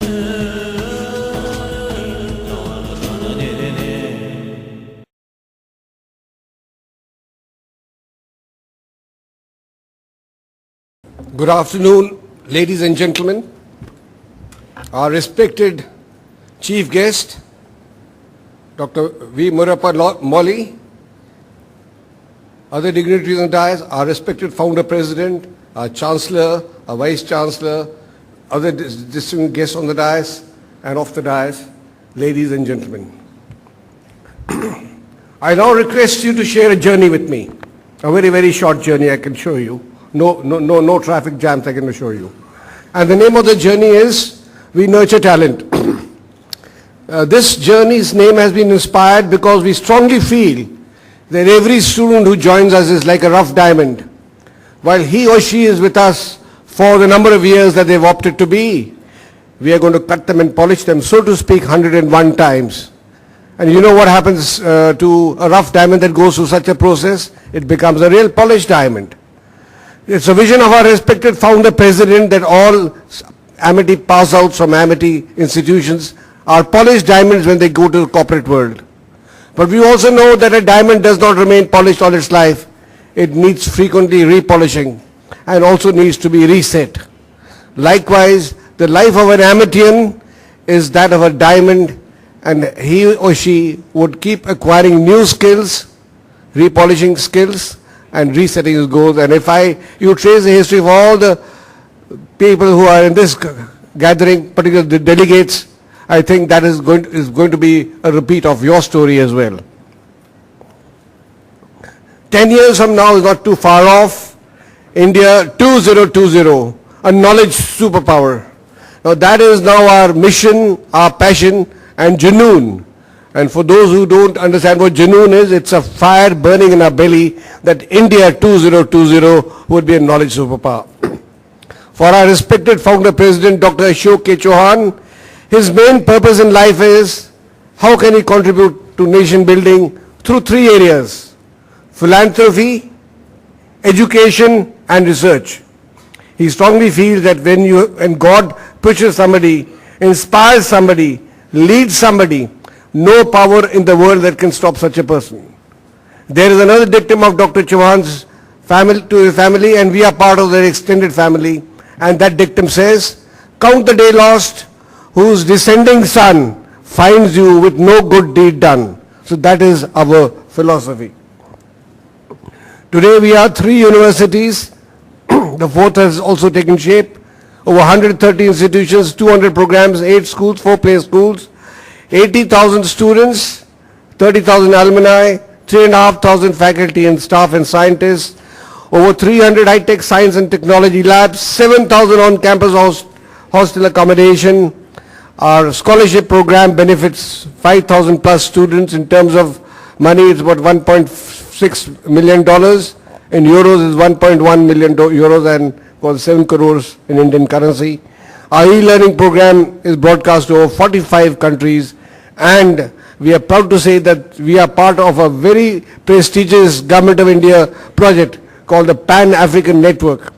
Good afternoon, ladies and gentlemen. Our respected chief guest, Dr. V. Murappa Molly, other dignitaries on the dais, our respected founder president, our chancellor, our vice chancellor, other distinguished guests on the dais and off the dais, ladies and gentlemen. I now request you to share a journey with me, a very, very short journey I can show you. No traffic jams, I can assure you. And the name of the journey is We Nurture Talent. This journey's name has been inspired because we strongly feel that every student who joins us is like a rough diamond. While he or she is with us for the number of years that they've opted to be, we are going to cut them and polish them, so to speak, 101 times. And you know what happens to a rough diamond that goes through such a process? It becomes a real polished diamond. It's a vision of our respected founder president that all Amity pass-outs from Amity institutions are polished diamonds when they go to the corporate world. But we also know that a diamond does not remain polished all its life. It needs frequently repolishing and also needs to be reset. Likewise, the life of an Amitian is that of a diamond, and he or she would keep acquiring new skills, repolishing skills, and resetting his goals. And if you trace the history of all the people who are in this gathering, particularly the delegates, I think that is going to be a repeat of your story as well. 10 years from now is not too far off. India 2020, a knowledge superpower. Now that is now our mission, our passion, and Junoon. And for those who don't understand what Junoon is, it's a fire burning in our belly that India 2020 would be a knowledge superpower. For our respected founder president, Dr. Ashok K. Chauhan, his main purpose in life is how can he contribute to nation building through three areas: philanthropy, education, and research. He strongly feels that when God pushes somebody, inspires somebody, leads somebody, no power in the world that can stop such a person. There is another dictum of Dr. Chauhan's family, to his family, and we are part of their extended family, and that dictum says, count the day lost, whose descending son finds you with no good deed done. So that is our philosophy. Today we are 3 universities. The fourth has also taken shape. Over 130 institutions, 200 programs, 8 schools, 4 play schools, 80,000 students, 30,000 alumni, 3,500 faculty and staff and scientists, over 300 high-tech science and technology labs, 7,000 on-campus hostel accommodation. Our scholarship program benefits 5,000 plus students. In terms of money, it's about $1.6 million. In euros, it's 1.1 million euros and about 7 crores in Indian currency. Our e-learning program is broadcast to over 45 countries, and we are proud to say that we are part of a very prestigious Government of India project called the Pan-African Network.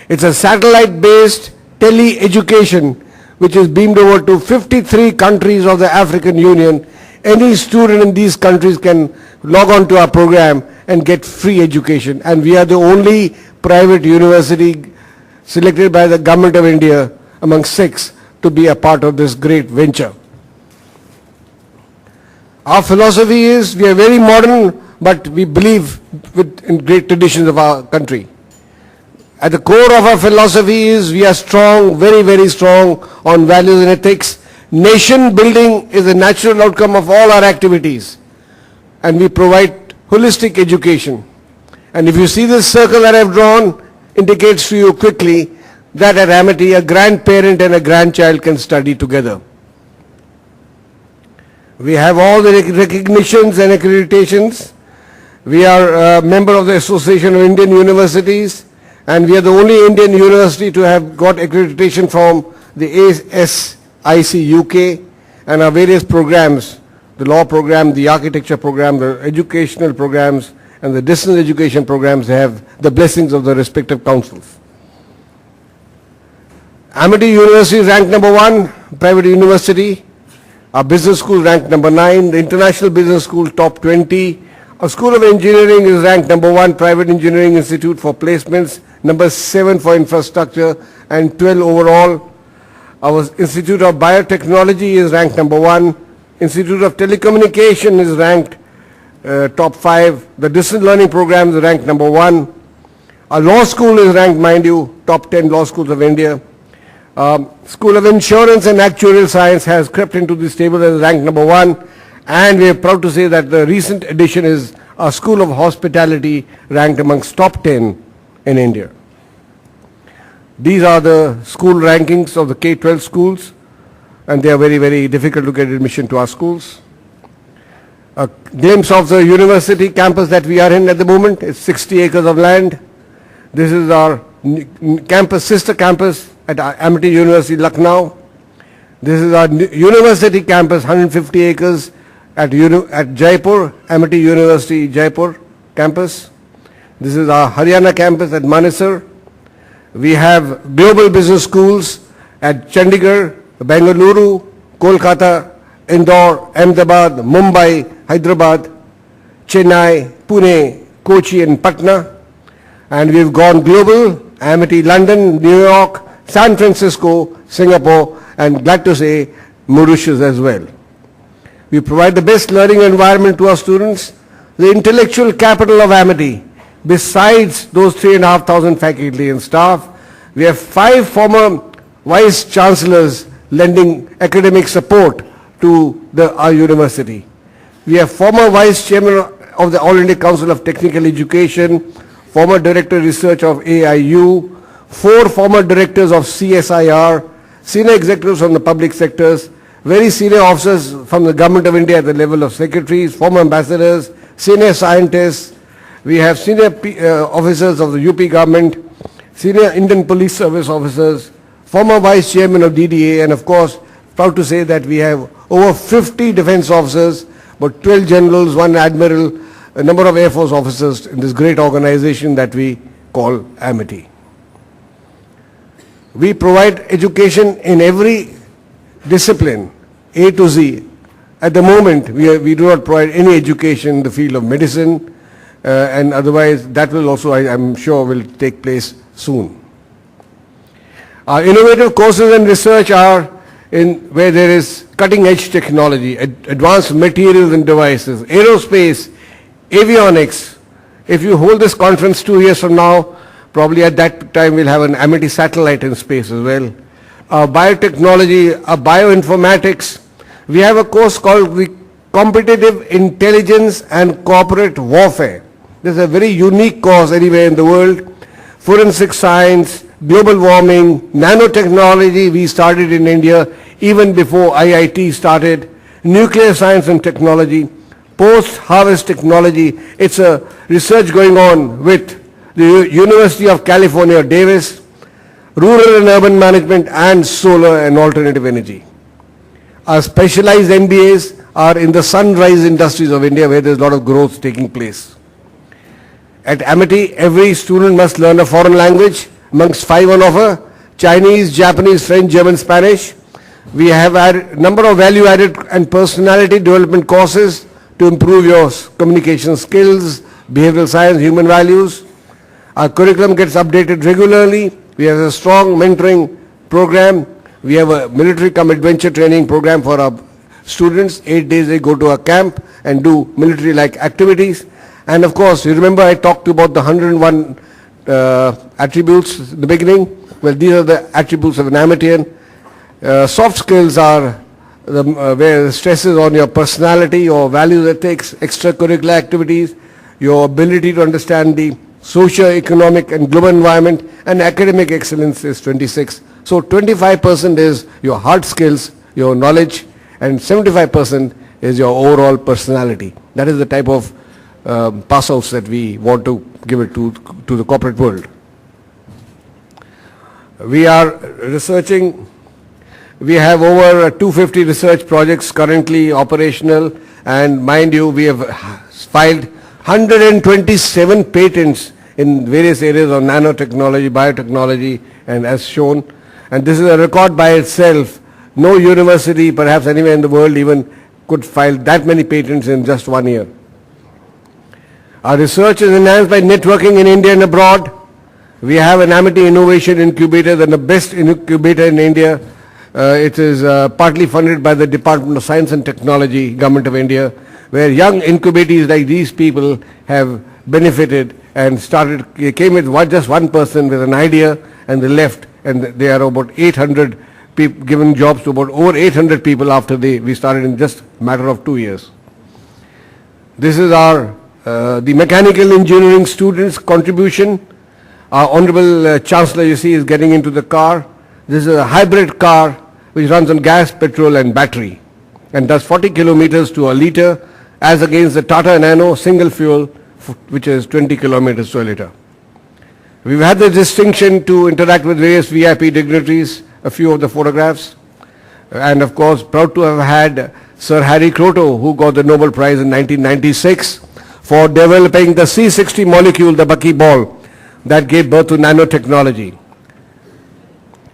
It's a satellite-based tele-education which is beamed over to 53 countries of the African Union. Any student in these countries can log on to our program and get free education. And we are the only private university selected by the Government of India among 6 to be a part of this great venture. Our philosophy is we are very modern, but we believe in great traditions of our country. At the core of our philosophy is we are strong, very, very strong on values and ethics. Nation building is a natural outcome of all our activities, and we provide holistic education. And if you see this circle that I've drawn, indicates to you quickly that at Amity a grandparent and a grandchild can study together. We have all the recognitions and accreditations. We are a member of the Association of Indian Universities, and we are the only Indian university to have got accreditation from the ASIC UK, and our various programs, the law program, the architecture program, the educational programs, and the distance education programs have the blessings of the respective councils. Amity University is ranked number 1 private university. Our business school ranked number 9. The International Business School top 20. Our School of Engineering is ranked number 1. Private Engineering Institute for placements, number 7 for infrastructure, and 12 overall. Our Institute of Biotechnology is ranked number 1. Institute of Telecommunication is ranked top 5. The distance learning program is ranked number 1. Our law school is ranked, mind you, top 10 law schools of India. School of Insurance and Actuarial Science has crept into this table as ranked number 1. And we are proud to say that the recent addition is our School of Hospitality, ranked amongst top 10 in India. These are the school rankings of the K-12 schools, and they are very, very difficult to get admission to our schools. A glimpse of the university campus that we are in at the moment. It's 60 acres of land. This is our campus, sister campus at Amity University, Lucknow. This is our university campus, 150 acres at Jaipur, Amity University, Jaipur campus. This is our Haryana campus at Manesar. We have global business schools at Chandigarh, Bengaluru, Kolkata, Indore, Ahmedabad, Mumbai, Hyderabad, Chennai, Pune, Kochi and Patna. And we've gone global, Amity London, New York, San Francisco, Singapore, and glad to say Mauritius as well. We provide the best learning environment to our students, the intellectual capital of Amity. Besides those 3,500 faculty and staff, we have 5 former vice chancellors lending academic support to our university. We have former vice chairman of the All India Council of Technical Education, former director of research of AIU, 4 former directors of CSIR, senior executives from the public sectors, very senior officers from the Government of India at the level of secretaries, former ambassadors, senior scientists. We have senior officers of the UP government, senior Indian Police Service officers, former vice chairman of DDA, and of course, proud to say that we have over 50 defense officers, about 12 generals, 1 admiral, a number of Air Force officers in this great organization that we call Amity. We provide education in every discipline, A to Z. At the moment, we do not provide any education in the field of medicine, and otherwise that will also, I'm sure, will take place soon. Our innovative courses and research are in where there is cutting-edge technology, advanced materials and devices, aerospace, avionics. If you hold this conference 2 years from now, probably at that time we'll have an Amity satellite in space as well. Biotechnology, bioinformatics. We have a course called the Competitive Intelligence and Corporate Warfare. This is a very unique course anywhere in the world. Forensic science, global warming, nanotechnology we started in India even before IIT started, nuclear science and technology, post-harvest technology. It's a research going on with the University of California, Davis, rural and urban management, and solar and alternative energy. Our specialized MBAs are in the sunrise industries of India where there's a lot of growth taking place. At Amity, every student must learn a foreign language, amongst 5 on offer: Chinese, Japanese, French, German, Spanish. We have a number of value-added and personality development courses to improve your communication skills, behavioral science, human values. Our curriculum gets updated regularly. We have a strong mentoring program. We have a military-cum-adventure training program for our students. 8 days they go to a camp and do military-like activities. And of course, you remember I talked about the 101 attributes in the beginning. Well, these are the attributes of an Amityan. Soft skills are where the stress is on your personality, your values, ethics, extracurricular activities, your ability to understand the socio-economic and global environment, and academic excellence is 26. So 25% is your hard skills, your knowledge, and 75% is your overall personality. That is the type of pass-outs that we want to give it to the corporate world. We are researching. We have over 250 research projects currently operational, and mind you, we have filed 127 patents in various areas of nanotechnology, biotechnology, and as shown. And this is a record by itself No university, perhaps anywhere in the world, even could file that many patents in just 1 year. Our research is enhanced by networking in India and abroad. We have an Amity Innovation Incubator, the best incubator in India. It is partly funded by the Department of Science and Technology, Government of India, where young incubatees like these people have benefited and started, they came with just one person with an idea and they left, and they are about 800 people, given jobs to about over 800 people after we started in just a matter of 2 years. This is our, the mechanical engineering students' contribution. Our Honorable Chancellor, you see, is getting into the car. This is a hybrid car which runs on gas, petrol and battery and does 40 kilometers to a liter, as against the Tata Nano single fuel, which is 20 kilometers to a liter. We've had the distinction to interact with various VIP dignitaries, a few of the photographs, and of course proud to have had Sir Harry Kroto, who got the Nobel Prize in 1996 for developing the C60 molecule, the buckyball, that gave birth to nanotechnology.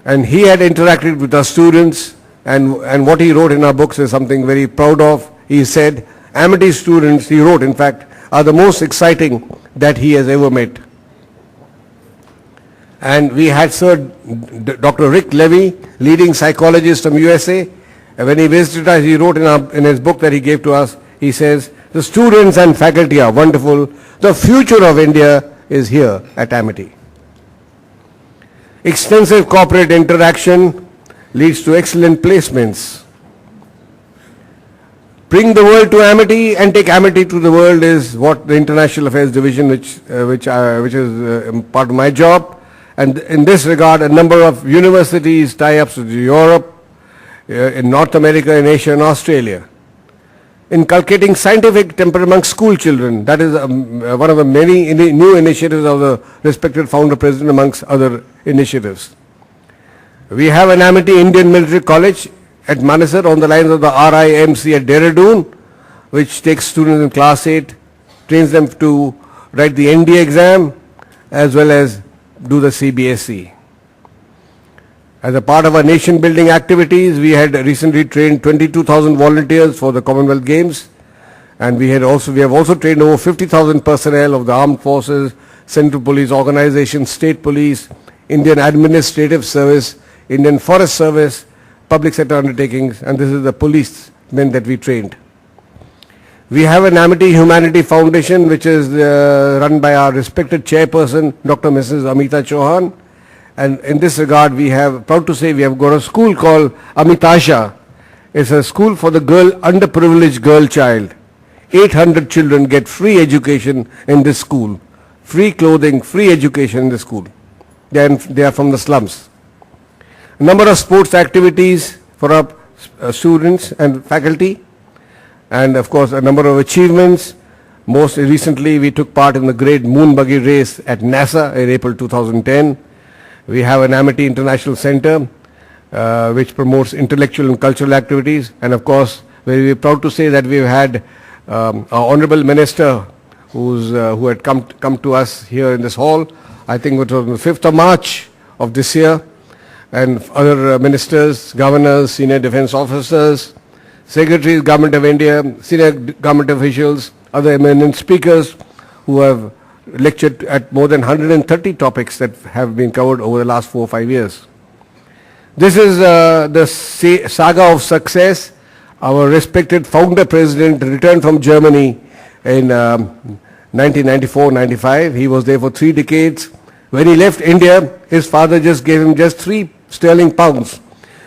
And he had interacted with our students, and what he wrote in our books is something very proud of. He said, Amity students, he wrote in fact, are the most exciting that he has ever met. And we had Sir Dr. Rick Levy, leading psychologist from USA. And when he visited us, he wrote in his book that he gave to us, he says, the students and faculty are wonderful. The future of India is here at Amity. Extensive corporate interaction leads to excellent placements. Bring the world to Amity and take Amity to the world is what the International Affairs Division, which is part of my job. And in this regard, a number of universities tie-ups with Europe, in North America, in Asia and Australia. Inculcating scientific temper among school children. That is one of the many new initiatives of the respected founder president amongst other initiatives. We have an Amity Indian Military College at Manesar on the lines of the RIMC at Dehradun, which takes students in class 8, trains them to write the ND exam as well as do the CBSE. As a part of our nation building activities, we had recently trained 22,000 volunteers for the Commonwealth Games, and we have also trained over 50,000 personnel of the armed forces, Central Police Organization, State Police, Indian Administrative Service, Indian Forest Service, public sector undertakings, and this is the policemen that we trained. We have an Amity Humanity Foundation, which is run by our respected chairperson, Dr. Mrs. Amita Chauhan. And in this regard, we have, proud to say, we have got a school called Amitasha. It's a school for the underprivileged girl child. 800 children get free education in this school. Free clothing, free education in the school. They are from the slums. A number of sports activities for our students and faculty. And of course, a number of achievements. Most recently, we took part in the great moon buggy race at NASA in April 2010. We have an Amity International Center, which promotes intellectual and cultural activities. And of course, we are proud to say that we've had our Honorable Minister who had come to us here in this hall, I think it was on the 5th of March of this year, and other ministers, governors, senior defense officers, secretaries, Government of India, senior government officials, other eminent speakers who have lectured at more than 130 topics that have been covered over the last 4 or 5 years. This is the saga of success. Our respected founder president returned from Germany in 1994-95. He was there for 3 decades. When he left India, his father just gave him just 3 sterling pounds,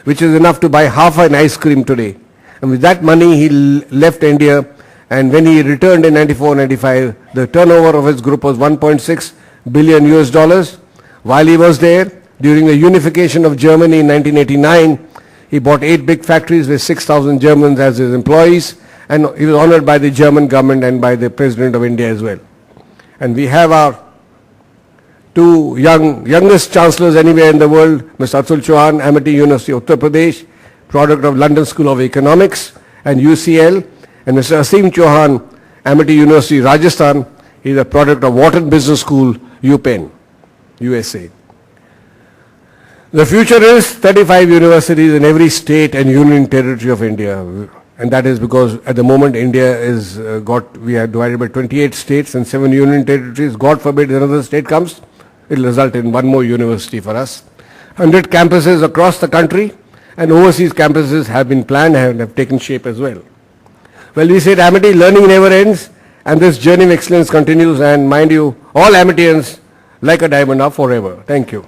which is enough to buy half an ice cream today. And with that money, he left India. And when he returned in 94-95, the turnover of his group was 1.6 billion US dollars. While he was there, during the unification of Germany in 1989, he bought 8 big factories with 6,000 Germans as his employees, and he was honored by the German government and by the President of India as well. And we have our 2 youngest chancellors anywhere in the world, Mr. Atul Chauhan, Amity University, Uttar Pradesh, product of London School of Economics and UCL, and Mr. Asim Chauhan, Amity University, Rajasthan. He is a product of Wharton Business School, UPenn, USA. The future is 35 universities in every state and union territory of India. And that is because at the moment India we are divided by 28 states and 7 union territories. God forbid another state comes, it will result in one more university for us. 100 campuses across the country and overseas campuses have been planned and have taken shape as well. Well, we say at Amity, learning never ends and this journey of excellence continues, and mind you, all Amityans like a diamond are forever. Thank you.